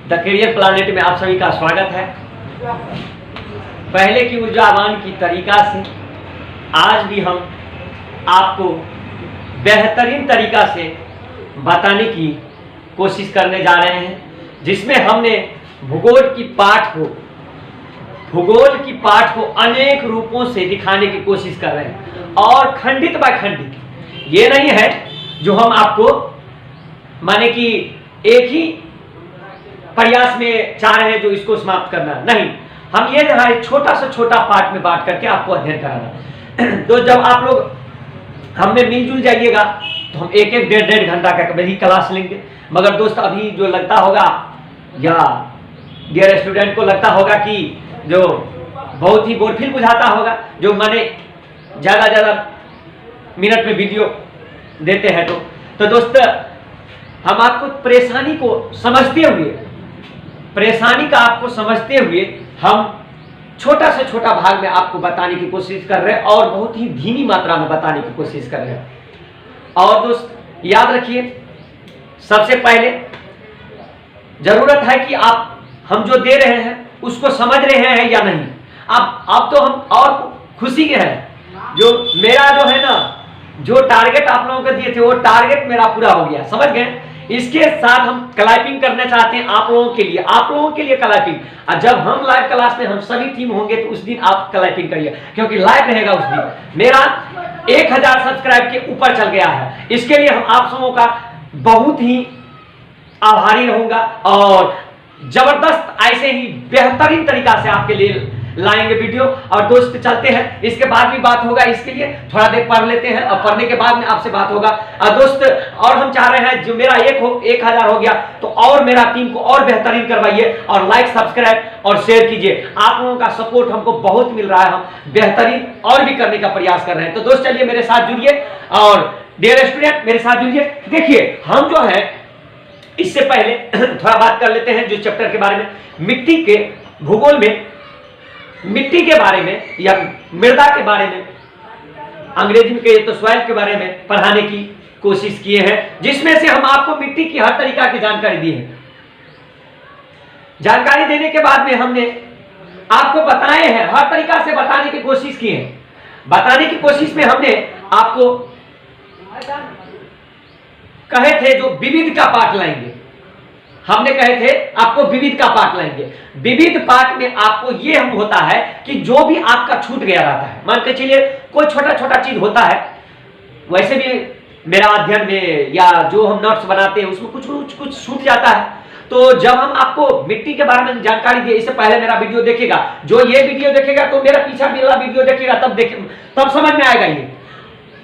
The career planet में आप सभी का स्वागत है। पहले की ऊर्जावान की तरीका से आज भी हम आपको बेहतरीन तरीका से बताने की कोशिश करने जा रहे हैं, जिसमें हमने भूगोल की पाठ को अनेक रूपों से दिखाने की कोशिश कर रहे हैं और खंडित बाय खंडित। ये नहीं है जो हम आपको माने कि एक ही प्रयास में चाह रहे हैं जो इसको समाप्त करना, नहीं, हम ये है छोटा से छोटा पार्ट में बांट करके आपको अध्ययन कराना। तो जब आप लोग हमें मिलजुल जाइएगा तो हम एक एक डेढ़ घंटा का कभी क्लास लेंगे। मगर दोस्त अभी जो लगता होगा या डियर स्टूडेंट को लगता होगा कि जो बहुत ही बोरफिल बुझाता होगा, जो माने ज़्यादा मिनट में वीडियो देते हैं, तो दोस्त हम आपको परेशानी का आपको समझते हुए हम छोटा से छोटा भाग में आपको बताने की कोशिश कर रहे हैं और बहुत ही धीमी मात्रा में बताने की कोशिश कर रहे हैं। और दोस्त याद रखिए, सबसे पहले जरूरत है कि आप हम जो दे रहे हैं उसको समझ रहे हैं या नहीं। अब तो हम और खुशी के हैं, जो मेरा जो है ना, जो टारगेट आप लोगों को दिए थे वो टारगेट मेरा पूरा हो गया, समझ गए। इसके साथ हम क्लाइपिंग करना चाहते हैं आप लोगों के लिए क्लाइपिंग। और जब हम लाइव क्लास में हम सभी टीम होंगे तो उस दिन आप क्लाइपिंग करिए, क्योंकि लाइव रहेगा उस दिन। मेरा 1000 सब्सक्राइब के ऊपर चल गया है, इसके लिए हम आप सबों का बहुत ही आभारी रहूंगा और जबरदस्त ऐसे ही बेहतरीन तरीका से आपके लिए लाएंगे वीडियो। और दोस्त चलते हैं, इसके बाद भी बात होगा, इसके लिए थोड़ा देर पढ़ लेते हैं और पढ़ने के बाद में आपसे बात होगा। और दोस्त और हम चाह रहे हैं जो मेरा 1000 हो गया तो और मेरा टीम को और बेहतरीन करवाइए और लाइक सब्सक्राइब और शेयर कीजिए। आप लोगों का सपोर्ट हमको बहुत मिल रहा है, हम बेहतरीन और भी करने का प्रयास कर रहे हैं। तो दोस्त चलिए मेरे साथ जुड़िए और डियर स्टूडेंट मेरे साथ जुड़िए। देखिए, हम जो है इससे पहले थोड़ा बात कर लेते हैं जो चैप्टर के बारे में, मिट्टी के भूगोल में मिट्टी के बारे में या मृदा के बारे में, अंग्रेजी में कहिए तो सॉइल के बारे में पढ़ाने की कोशिश किए हैं, जिसमें से हम आपको मिट्टी की हर तरीका की जानकारी दी है। जानकारी देने के बाद में हमने आपको बताए हैं, हर तरीका से बताने की कोशिश की है। बताने की कोशिश में हमने आपको कहे थे जो विविध का पाठ लाएंगे, हमने कहे थे आपको विविध का पाठ लाएंगे। विविध पाठ में आपको ये हम होता है कि जो भी आपका छूट गया रहता है, मान के चलिए कोई छोटा छोटा चीज होता है, वैसे भी मेरा अध्ययन में या जो हम नोट्स बनाते हैं उसमें कुछ छूट जाता है। तो जब हम आपको मिट्टी के बारे में जानकारी दिए, इससे पहले मेरा वीडियो देखेगा, जो ये वीडियो देखेगा तो मेरा पीछा वाला वीडियो देखेगा, तब समझ में आएगा ये।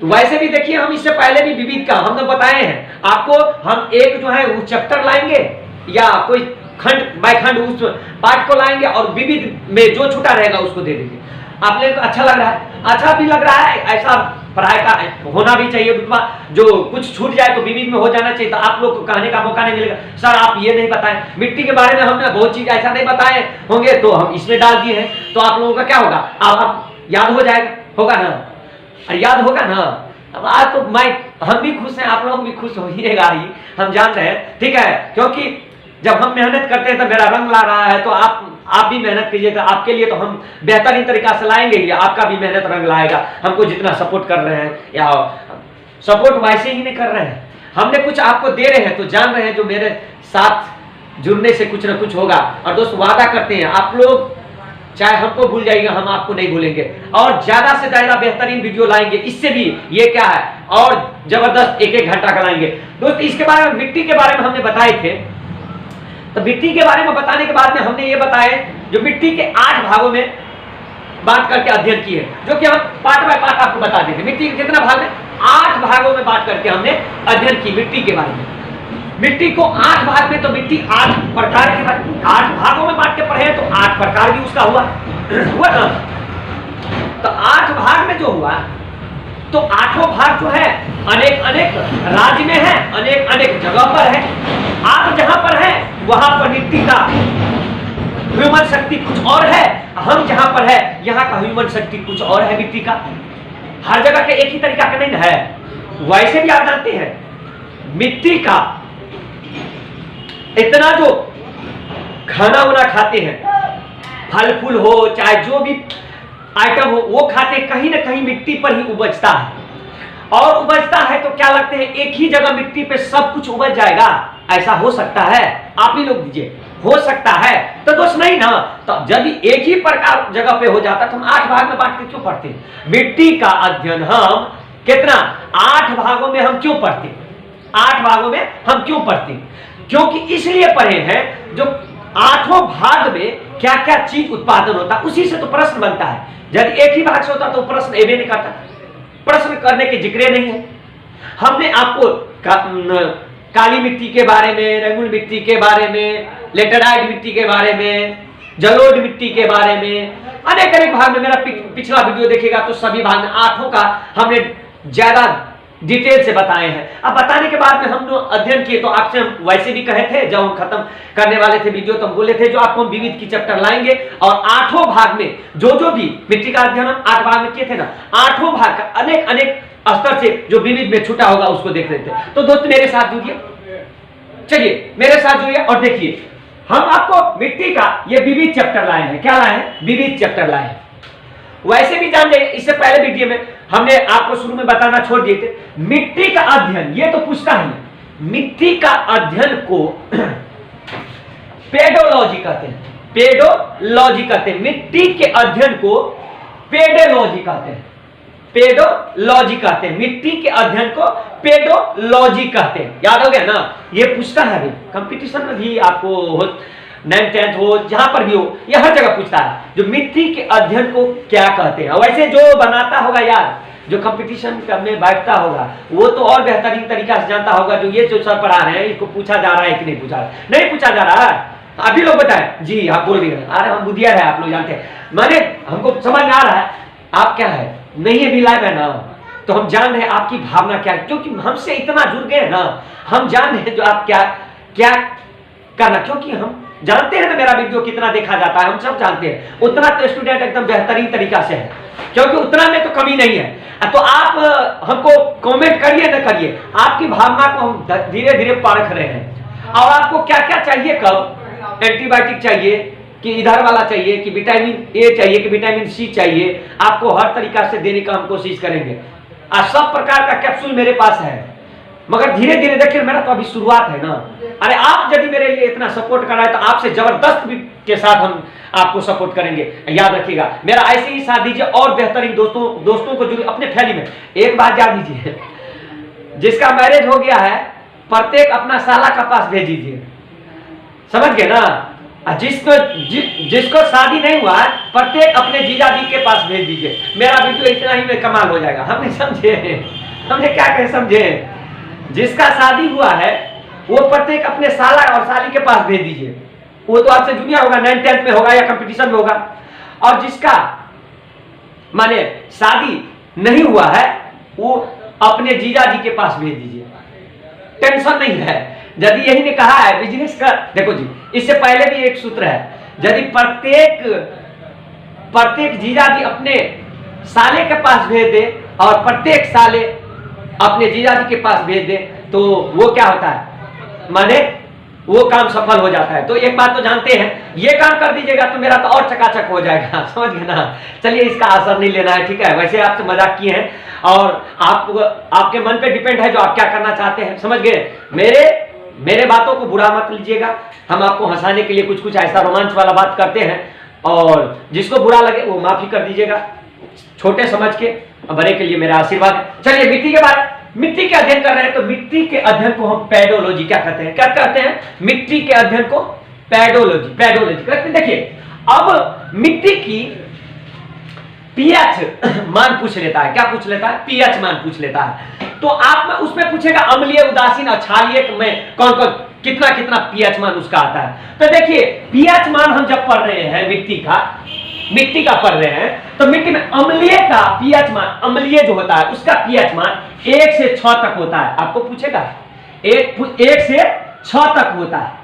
तो वैसे भी देखिए, हम इससे पहले भी विविध का हमने बताए हैं आपको। हम एक जो है वो चैप्टर लाएंगे या कोई खंड बाय खंड उस पाठ को लाएंगे और विविध में जो छूटा रहेगा उसको दे देंगे। आप लोगों को अच्छा लग रहा है? अच्छा भी लग रहा है, ऐसा पढ़ाई का होना भी चाहिए रुतबा। जो कुछ छूट जाए तो विविध में हो जाना चाहिए, तो आप लोग को कहने का मौका नहीं मिलेगा सर आप ये नहीं बताएं, मिट्टी के बारे में हमने बहुत चीज ऐसा नहीं बताए होंगे तो हम इसमें डाल दिए हैं। तो आप लोगों का क्या होगा, आप याद हो जाएगा, होगा ना? याद होगा ना? अब आज तो हम भी खुश हैं, आप लोग भी खुश होइएगा ही, हम जान रहे हैं, ठीक है। क्योंकि जब हम मेहनत करते हैं तो मेरा रंग ला रहा है, तो आप भी मेहनत कीजिएगा। आपके लिए तो हम बेहतरीन तरीका से लाएंगे ही, आपका भी मेहनत रंग लाएगा। हमको जितना सपोर्ट कर रहे हैं या सपोर्ट वैसे ही नहीं कर रहे हैं, हमने कुछ आपको दे रहे हैं तो जान रहे हैं जो मेरे साथ जुड़ने से कुछ ना कुछ होगा। और दोस्त वादा करते हैं, आप लोग चाहे हमको भूल जाइएगा, हम आपको नहीं भूलेंगे और ज्यादा से ज्यादा बेहतरीन वीडियो लाएंगे। इससे भी ये क्या है और जबरदस्त 1 घंटा का लाएंगे। दोस्त इसके बारे में, मिट्टी के बारे में हमने बताए थे, तो मिट्टी के बारे में बताने के बाद में हमने ये बताया जो मिट्टी के 8 भागों में बांट करके अध्ययन किए, जो कि हम पार्ट बाय पार्ट आपको बता देते। मिट्टी के कितना भाग में? 8 भागों में बांट करके हमने अध्ययन की मिट्टी के बारे में। मिट्टी को 8 भाग में, तो मिट्टी 8 प्रकार के 8 भागों में बांट के पढ़े तो 8 प्रकार भी उसका हुआ ना। तो 8 भाग में जो हुआ, तो 8 भाग जो है अनेक राज्य में है, अनेक जगह पर है। आप जहां पर है वहां पर मिट्टी का ह्यूमन शक्ति कुछ और है, हम जहां पर है यहाँ का ह्यूमन शक्ति कुछ और है। मिट्टी का हर जगह के एक ही तरीका का नहीं है। वैसे भी आप जानते हैं मिट्टी का इतना जो खाना वाना खाते हैं, फल फूल हो चाहे जो भी आइटम हो वो खाते, कहीं ना कहीं मिट्टी पर ही उपजता है। और उपजता है तो क्या लगते हैं एक ही जगह मिट्टी पे सब कुछ उपज जाएगा, ऐसा हो सकता है? आप ही लोग दीजिए, हो सकता है? तो दोस्त नहीं ना। तो यदि एक ही प्रकार जगह पे हो जाता तो हम 8 भाग में बांट के क्यों पढ़ते? मिट्टी का अध्ययन हम कितना 8 भागों में हम क्यों पढ़ते? 8 भागों में हम क्यों पढ़ते? क्योंकि इसलिए पढ़े हैं जो 8 भाग में क्या क्या चीज उत्पादन होता है, उसी से तो प्रश्न बनता है। यदि एक ही भाग से होता तो प्रश्न एवे नहीं करता, प्रश्न करने के जिक्र नहीं है। हमने आपको काली मिट्टी के बारे में, रेंगुल मिट्टी के बारे में, लेटेराइट मिट्टी के बारे में, जलोढ़ मिट्टी के बारे में अनेक अनेक भाग में, मेरा पिछला वीडियो देखेगा तो सभी भाग में 8 का हमने ज्यादा डिटेल से बताए हैं। अब बताने के बाद में हम लोग अध्ययन किए तो आपसे हम वैसे भी कहे थे, जब हम खत्म करने वाले थे वीडियो तो हम बोले थे जो आपको हम विविध की चैप्टर लाएंगे और 8 भाग में जो भी मिट्टी का अध्ययन हम 8 भाग में किए थे ना, 8 भाग का अनेक अनेक स्तर से जो विविध में छूटा होगा उसको देख रहे थे। तो दोस्त मेरे साथ जुड़िए, चलिए मेरे साथ जुड़िए और देखिए हम आपको मिट्टी का ये विविध चैप्टर लाए हैं। क्या लाए हैं? विविध चैप्टर लाए हैं। वैसे भी जान जाइए, इससे पहले वीडियो में हमने आपको शुरू में बताना छोड़ दिए थे, मिट्टी का अध्ययन ये तो पूछता ही, मिट्टी का अध्ययन को पेडोलॉजी कहते हैं। पेडोलॉजी कहते हैं, मिट्टी के अध्ययन को पेडोलॉजी कहते हैं। पेडोलॉजी कहते हैं, मिट्टी के अध्ययन को पेडोलॉजी कहते हैं। याद हो गया ना? ये पूछता है, अभी कंपटीशन में भी आपको 9th 10th हो जहां पर भी हो, ये हर जगह पूछता है जो मिट्टी के अध्ययन को क्या कहते हैं। वैसे जो बनाता होगा यार, जो कंपटीशन में बैठता होगा वो तो और बेहतरीन तरीका से जानता होगा, जो ये जो सर पढ़ा रहे हैं इसको पूछा जा रहा है कि नहीं पूछा रहा है, नहीं पूछा जा रहा है। अभी लोग बताएं जी, आप बोल रही है, अरे हम बुद्धिया है, आप लोग जानते हैं, मैंने हमको समझ में आ रहा है आप क्या है, नहीं है भी लाइव है ना, तो हम जान रहे हैं आपकी भावना क्या है, क्योंकि हमसे इतना जुड़ गए ना, हम जान रहे हैं जो आप क्या क्या करना, क्योंकि हम जानते हैं ना मेरा वीडियो कितना देखा जाता है, हम सब जानते हैं। उतना तो स्टूडेंट एकदम बेहतरीन तरीका से है, क्योंकि उतना में तो कमी नहीं है। तो आप हमको कमेंट करिए ना करिए, आपकी भावना को हम धीरे धीरे परख रहे हैं। और आपको क्या क्या चाहिए, कब एंटीबायोटिक चाहिए कि इधर वाला चाहिए कि विटामिन ए चाहिए कि विटामिन सी चाहिए, आपको हर तरीका से देने का हम कोशिश करेंगे। सब प्रकार का कैप्सूल मेरे पास है, मगर धीरे धीरे देखिए मेरा तो अभी शुरुआत है ना। अरे आप यदि मेरे लिए इतना सपोर्ट कर रहे हैं तो आपसे जबरदस्त भी के साथ हम आपको सपोर्ट करेंगे। याद रखिएगा, मेरा ऐसे ही साथ दीजिए और बेहतरीन दोस्तों को जुड़िए अपने फैमिली में। एक बात जान लीजिए, जिसका मैरिज हो गया है प्रत्येक अपना साला का पास भेज दीजिए, समझ गए ना। जिसको शादी नहीं हुआ है प्रत्येक अपने जीजा जी के पास भेज दीजिए। मेरा वीडियो इतना ही में कमाल हो जाएगा। हमने समझे, हमने क्या कहे समझे, जिसका शादी हुआ है वो प्रत्येक अपने साला और साली के पास भेज दीजिए। वो तो आपसे जूनियर होगा, 9th 10th में होगा या कंपटीशन में होगा। और जिसका माने शादी नहीं हुआ है वो अपने जीजा जी के पास भेज दीजिए, टेंशन नहीं है। यदि यही ने कहा है बिजनेस कर, देखो जी इससे पहले भी एक सूत्र है, यदि प्रत्येक जीजा जी अपने साले के पास भेज दे और प्रत्येक साले अपने जीजा जी के पास भेज दे तो वो क्या होता है, माने वो काम सफल हो जाता है। तो एक बात तो जानते हैं, ये काम कर दीजिएगा तो मेरा तो और चकाचक हो जाएगा, समझ गए ना। चलिए इसका असर नहीं लेना है, ठीक है। वैसे आपसे मजाक किए हैं और आपके मन पे डिपेंड है जो आप क्या करना चाहते हैं, समझ गए। मेरे बातों को बुरा मत लीजिएगा, हम आपको हंसाने के लिए कुछ कुछ ऐसा रोमांच वाला बात करते हैं और जिसको बुरा लगे वो माफी कर दीजिएगा, छोटे समझ के, बड़े के लिए मेरा आशीर्वाद है। चलिए मिट्टी के अध्ययन कर रहे हैं तो मिट्टी के अध्ययन को हम पेडोलॉजी क्या कहते हैं, क्या कहते हैं, मिट्टी के अध्ययन को पेडोलॉजी कहते हैं। देखिए अब मिट्टी की पीएच मान पूछ लेता है, क्या पूछ लेता है, पीएच मान पूछ लेता है। तो आप में उसमें पूछेगा अम्लीय, उदासीन और क्षारीय में कौन कौन कितना पीएच मान उसका आता है। तो देखिए पीएच मान हम जब पढ़ रहे हैं मिट्टी का पढ़ रहे हैं तो मिट्टी में अम्लीय का पीएच मान, अम्लीय जो होता है उसका पीएच मान 1 से 6 तक होता है। आपको पूछेगा 1 से 6 तक होता है।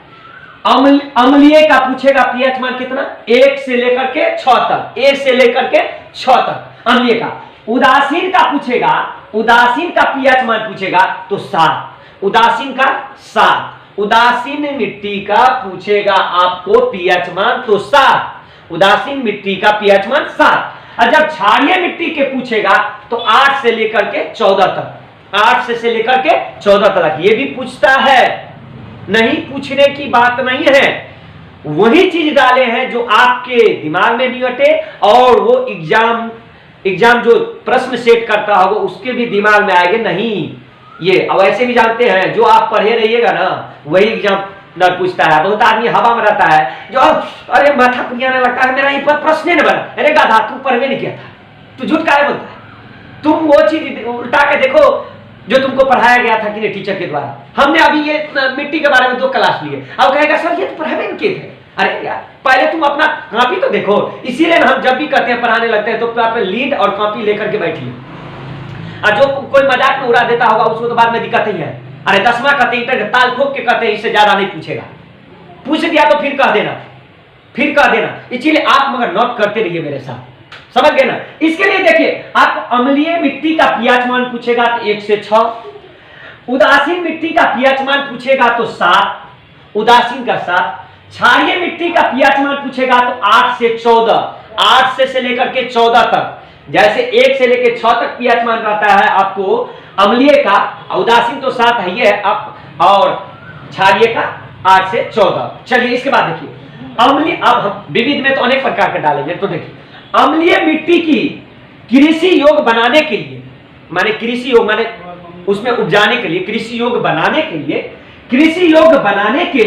अम्लीय का पूछेगा पीएच मान कितना, 1 से लेकर के 6 तक, 1 से लेकर के 6 तक अम्लीय का। उदासीन का पूछेगा, उदासीन का पीएच मान पूछेगा तो 7, उदासीन का 7, उदासीन मिट्टी का पूछेगा आपको पीएच मान तो 7, उदासीन मिट्टी का पीएच मान 7। और जब क्षारीय मिट्टी के पूछेगा तो 8 से लेकर के 14 तक, 8 से लेकर के 14 तक ये भी पूछता है। नहीं पूछने की बात नहीं है, वही चीज डाले हैं जो आपके दिमाग में भी अटे और वो एग्जाम जो प्रश्न सेट करता होगा उसके भी दिमाग में आएगा। नहीं ये अब ऐसे भी जानते हैं, जो आप पढ़े रहिएगा ना वही एग्जाम न पूछता है। बहुत आदमी हवा में रहता है जो अरे माथा पुरियाने लगता है, मेरा ये प्रश्न न बना। अरे गाधा तू पढ़वे नहीं किया था, तू झूठ काहे बोलता है? तुम वो चीज उल्टा के देखो जो तुमको पढ़ाया गया था कि नहीं टीचर के द्वारा। हमने अभी ये मिट्टी के बारे में 2 क्लास लिए, अब कहेगा सर ये तो पढ़ावे नहीं किए थे। अरे यार पहले तुम अपना कॉपी तो देखो। इसीलिए हम जब भी करते हैं पढ़ाने लगते हैं तो आप लीड और कॉपी लेकर के बैठिए। और जो कोई मजाक में उड़ा देता होगा उसको तो बाद में दिक्कत ही है। अरे 10वां कहते हैं ताल ठोक के कहते हैं, इससे ज्यादा नहीं पूछेगा। पूछ दिया तो फिर कह देना, फिर कह देना। इसलिए आप मगर नोट करते रहिए मेरे साथ, समझ गए ना। इसके लिए देखिए आप अम्लीय मिट्टी का पीएच मान पूछेगा तो 1 से 6, उदासीन मिट्टी का पीएच मान पूछेगा तो 7, उदासीन का 7, क्षारीय मिट्टी का पीएच मान पूछेगा तो 8 से 14, 8 से लेकर के 14 तक। जैसे 1 से लेकर 6 तक पीएच मान रहता है आपको अम्लीय का, उदासीन तो 7 है ये आप, और क्षारीय का 8 से 14। चलिए इसके बाद देखिए अम्लीय, अब हम विविध में तो अनेक प्रकार के डालेंगे। तो देखिए अम्लीय मिट्टी की कृषि योग बनाने के लिए, माने कृषि योग माने उसमें उपजाने के लिए, कृषि योग बनाने के लिए, कृषि योग बनाने के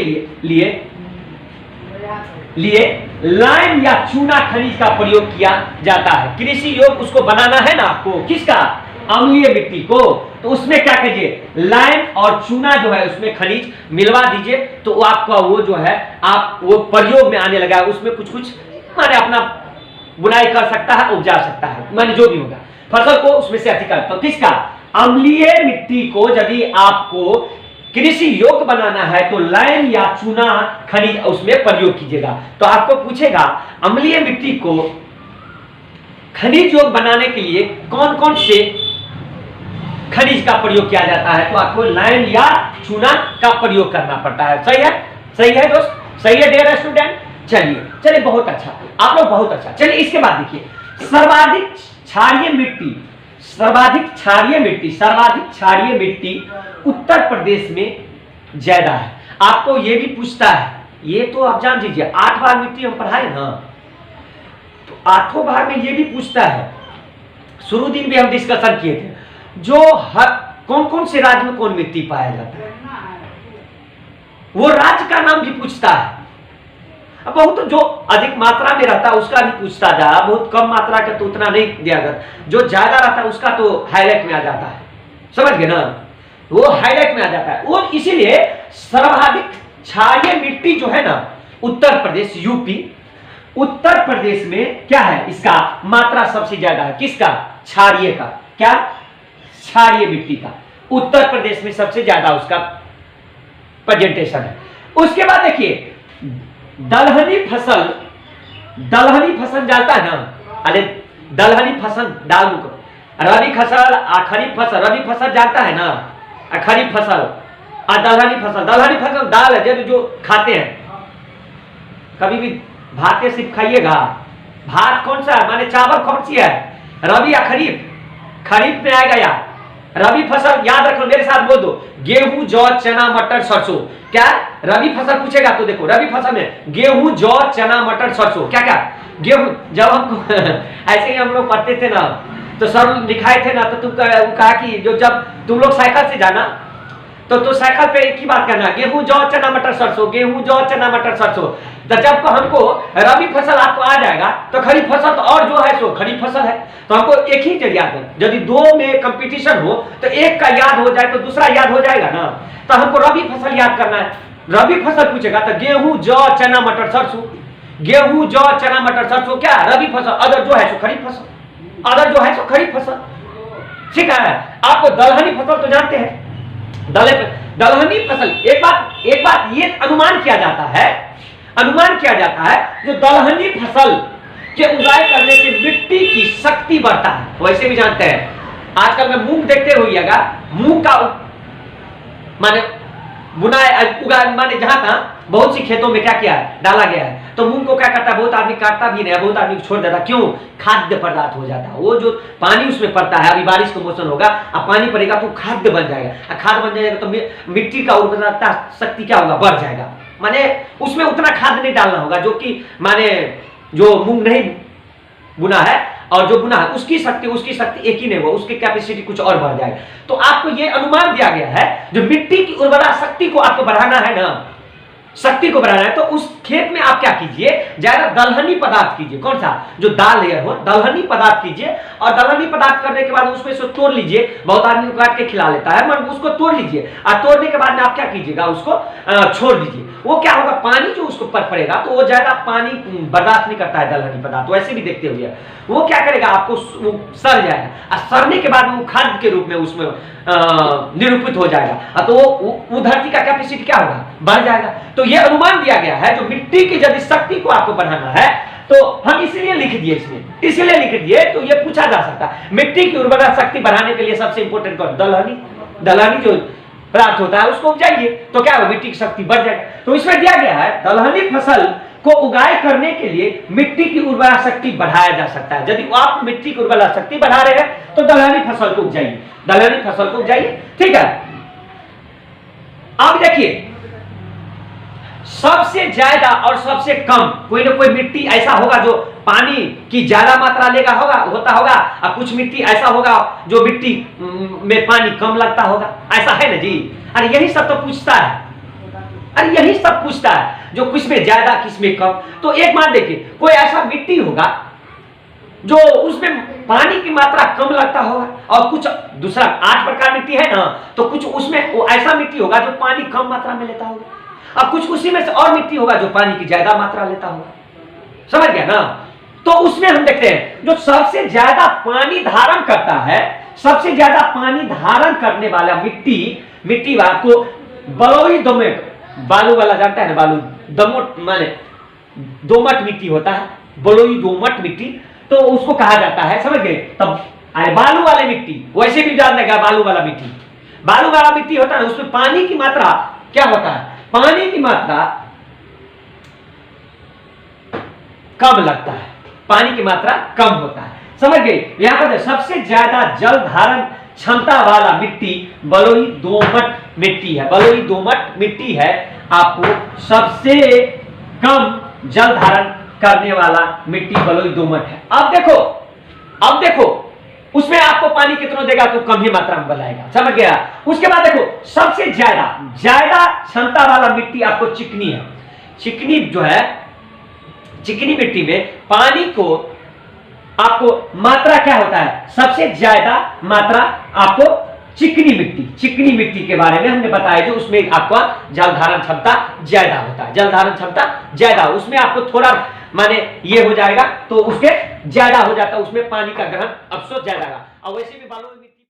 लिए लाइम या चूना खनिज का प्रयोग किया जाता है। कृषि योग उसको बनाना है ना आपको, किसका? अम्लीय मिट्टी को। तो उसमें क्या कीजिए, लाइम और चूना जो है उसमें खनिज मिलवा दीजिए, तो वो आपका वो जो है आप वो प्रयोग में आने लगा। उसमें कुछ कुछ माने अपना बुनाई कर सकता है, उपजा सकता है, माने जो भी होगा फसल को उसमें से अधिक। तो किसका? अम्लीय मिट्टी को यदि आपको कृषि योग्य बनाना है तो लाइम या चूना खनिज उसमें प्रयोग कीजिएगा। तो आपको पूछेगा अम्लीय मिट्टी को खनिज योग्य बनाने के लिए कौन कौन से खनिज का प्रयोग किया जाता है, तो आपको लाइम या चूना का प्रयोग करना पड़ता है। सही है? सही है दोस्त, सही है डियर स्टूडेंट। चलिए चलिए बहुत अच्छा, आप लोग बहुत अच्छा। चलिए इसके बाद देखिए सर्वाधिक क्षारीय मिट्टी उत्तर प्रदेश में ज्यादा है। आपको ये भी पूछता है, ये तो आप जान दीजिए 8 भाग मिट्टी हम पढ़ाए ना, तो 8वां भाग में ये भी पूछता है। शुरू दिन भी हम डिस्कशन किए थे जो कौन कौन से राज्य में कौन मिट्टी पाया जाता है, वो राज्य का नाम भी पूछता है। अब बहुत जो अधिक मात्रा में रहता है उसका भी पूछता जा, बहुत कम मात्रा का तो उतना नहीं दिया जाता, जो ज्यादा रहता है उसका तो हाईलाइट में आ जाता है। समझ गए ना, वो हाईलाइट में आ जाता है। वो इसीलिए सर्वाधिक क्षारीय मिट्टी जो है ना उत्तर प्रदेश, यूपी, उत्तर प्रदेश में क्या है, इसका मात्रा सबसे ज्यादा है। किसका? क्षारीय का। क्या? क्षारीय मिट्टी का उत्तर प्रदेश में सबसे ज्यादा उसका प्रेजेंटेशन है। उसके बाद देखिए दलहनी फसल जानता है ना, अरे दलहनी फसल डाल दो, रबी फसल खरीफ फसल, रबी फसल जानता है ना, खरीफ फसल और दलहनी फसल दाल है जो खाते हैं। कभी भी भात सिर्फ खाइएगा, भात कौन सा है माने चावल कौन सी है, रबी या खरीफ? खरीफ में आएगा यार। रबी फसल याद रखो, मेरे साथ बोल दो, गेहूं, जौ, चना, मटर, सरसों। क्या रबी फसल पूछेगा तो देखो रबी फसल में गेहूं, जौ, चना, मटर, सरसों। क्या क्या गेहूं, जब हमको ऐसे ही हम लोग पढ़ते थे ना तो सर लिखाए थे ना, तो तुम कहा कि जो जब तुम लोग साइकिल से जाना तो साइकिल पे एक ही बात करना, गेहूं, जौ, चना, मटर, सरसों, गेहूं, जौ, चना, मटर, सरसों। तो जब हमको रबी फसल आपको आ जाएगा तो खरीफ फसल तो और जो है सो खरीफ फसल है, तो हमको एक ही चीज याद है। यदि 2 में कंपटीशन हो तो एक का याद हो जाए तो दूसरा याद हो जाएगा ना, तो हमको रबी फसल याद करना है। रबी फसल पूछेगा तो गेहूं, जौ, चना, मटर, सरसों, गेहूं, जौ, चना, मटर, सरसों क्या रबी फसल, अदर जो है सो खरीफ फसल, अदर जो है सो खरीफ फसल। ठीक है, आपको दलहनी फसल तो जानते हैं, दलहनी फसल एक बात ये अनुमान किया जाता है जो दलहनी फसल के उगाई करने से मिट्टी की शक्ति बढ़ता है। वैसे भी जानते हैं आजकल में मूंग देखते रहिएगा, मूंग का माने बुनाए उगा माने जहां था बहुत सी खेतों में क्या किया है, डाला गया है। तो मूंग को क्या करता है, बहुत आदमी काटता भी नहीं है, बहुत आदमी छोड़ देता, क्यों? खाद्य पदार्थ हो जाता है। वो जो पानी उसमें पड़ता है, अभी बारिश का मौसम होगा, अब पानी पड़ेगा तो खाद्य बन जाएगा, खाद बन जाएगा तो मिट्टी का उर्वरता शक्ति क्या होगा, बढ़ जाएगा। माने उसमें उतना खाद नहीं डालना होगा, जो कि माने जो मूंग नहीं बुना है और जो बुना है उसकी शक्ति एक ही नहीं हुआ, उसकी कैपेसिटी कुछ और बढ़ जाएगा। तो आपको ये अनुमान दिया गया है, जो मिट्टी की उर्वरा शक्ति को आपको बढ़ाना है ना, शक्ति को बढ़ाना है, तो उस खेत में आप क्या कीजिए, ज्यादा दलहनी पदार्थ कीजिए। कौन सा? जो दाल लेयर हो, दलहनी पदार्थ कीजिए। और दलहनी पदार्थ करने के बाद उसमें से तोड़ लीजिए, बहुत आदमी को काट के खिला लेता है, मगर उसको तोड़ लीजिए और तोड़ने के बाद में आप क्या कीजिएगा, उसको छोड़ दीजिए। वो क्या होगा, पानी जो उसको पर पड़ेगा तो वो ज्यादा पानी बर्दाश्त नहीं करता है दलहनी पदार्थ, वैसे भी देखते हुए वो क्या करेगा, आपको सड़ जाएगा और सड़ने के बाद वो खाद्य के रूप में उसमें निरूपित हो जाएगा, तो वो धरती का कैपेसिटी क्या होगा, बढ़ जाएगा। तो ये अनुमान दिया गया है, जो मिट्टी की यदि शक्ति को आपको बढ़ाना है, तो हम इसलिए लिख दिए, इसलिए लिख दिए। तो ये पूछा जा सकता है, मिट्टी की उर्वरा शक्ति बढ़ाने के लिए सबसे इंपोर्टेंट कौन? दलहनी जो प्राप्त होता है उसको उपजाइए, तो क्या होगा, मिट्टी की शक्ति बढ़ जाएगी। तो इसमें दिया गया है, दलहनी फसल को उगाई करने के लिए मिट्टी की उर्वरा शक्ति बढ़ाया जा सकता है। यदि आप मिट्टी की उर्वरा शक्ति बढ़ा रहे हैं तो दलहनी फसल को उपजाइए, दलहनी फसल को उपजाइए, ठीक है। अब देखिए, सबसे ज्यादा और सबसे कम कोई ना कोई मिट्टी ऐसा होगा जो पानी की ज्यादा मात्रा लेगा होता होगा, और कुछ मिट्टी ऐसा होगा जो मिट्टी में पानी कम लगता होगा, ऐसा है ना जी। अरे यही सब तो पूछता है, अरे यही सब पूछता है, जो किस में ज्यादा किस में कम। तो एक मान देखिए, कोई ऐसा मिट्टी होगा जो उसमें पानी की मात्रा कम लगता होगा, और कुछ दूसरा 8 प्रकार मिट्टी है ना, तो कुछ उसमें वो ऐसा मिट्टी होगा जो पानी कम मात्रा में लेता होगा, अब कुछ उसी में से और मिट्टी होगा जो पानी की ज्यादा मात्रा लेता होगा, समझ गया ना। तो उसमें हम देखते हैं, जो सबसे ज्यादा पानी धारण करता है, सबसे ज्यादा पानी धारण करने वाला मिट्टी आपको बलुई दोमट, बालू वाला जानता है ना, बालू दोमट माने दोमट मिट्टी होता है, बलुई दोमट मिट्टी, तो उसको कहा जाता है, समझ गए। तब अरे बालू वाले मिट्टी, वैसे भी जान देगा, बालू वाला मिट्टी होता है, उसमें पानी की मात्रा क्या होता है, पानी की मात्रा कम लगता है, पानी की मात्रा कम होता है, समझ गए। यहां पर सबसे ज्यादा जल धारण क्षमता वाला मिट्टी बलुई दोमट मिट्टी है, बलुई दोमट मिट्टी है, आपको सबसे कम जल धारण करने वाला मिट्टी बलुई दोमट है। अब देखो उसमें आपको पानी कितना देगा, तो कम ही मात्रा में बनाएगा, समझ गया। उसके बाद देखो, सबसे ज्यादा क्षमता वाला मिट्टी आपको चिकनी है। चिकनी जो है, चिकनी मिट्टी में पानी को आपको मात्रा क्या होता है, सबसे ज्यादा मात्रा आपको चिकनी मिट्टी के बारे में हमने बताया, जो उसमें आपका जल धारण क्षमता ज्यादा होता है, जल धारण क्षमता ज्यादा, उसमें आपको थोड़ा माने ये हो जाएगा तो उसके ज्यादा हो जाता है, उसमें पानी का ग्रहण अवसर ज्यादा, और वैसे भी बालू